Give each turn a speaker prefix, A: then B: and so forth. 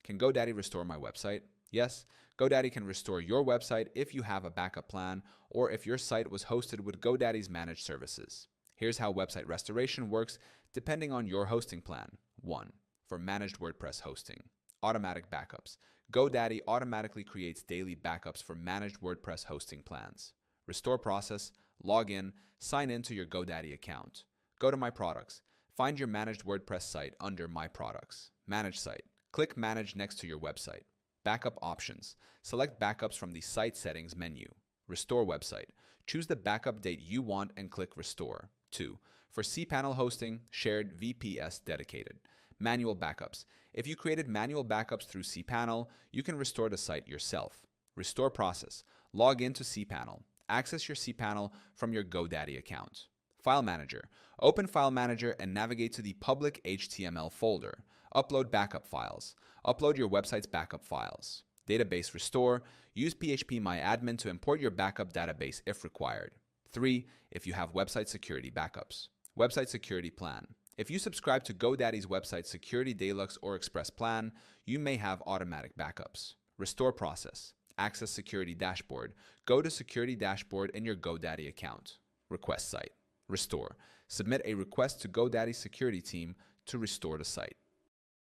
A: Can GoDaddy restore my website? Yes, GoDaddy can restore your website if you have a backup plan or if your site was hosted with GoDaddy's managed services. Here's how website restoration works depending on your hosting plan. 1. For managed WordPress hosting. Automatic backups. GoDaddy automatically creates daily backups for managed WordPress hosting plans. Restore process. Log in. Sign in to your GoDaddy account. Go to My Products. Find your managed WordPress site under My Products. Manage site. Click Manage next to your website. Backup options. Select backups from the Site Settings menu. Restore website. Choose the backup date you want and click Restore. 2. For cPanel hosting, shared VPS dedicated. Manual backups. If you created manual backups through cPanel, you can restore the site yourself. Restore process. Log into cPanel. Access your cPanel from your GoDaddy account. File Manager. Open File Manager and navigate to the public HTML folder. Upload backup files. Upload your website's backup files. Database restore. Use PHPMyAdmin to import your backup database if required. 3. If you have website security backups. Website security plan. If you subscribe to GoDaddy's website Security Deluxe or Express plan, you may have automatic backups. Restore process. Access Security Dashboard. Go to Security Dashboard in your GoDaddy account. Request site. Restore. Submit a request to GoDaddy's security team to restore the site.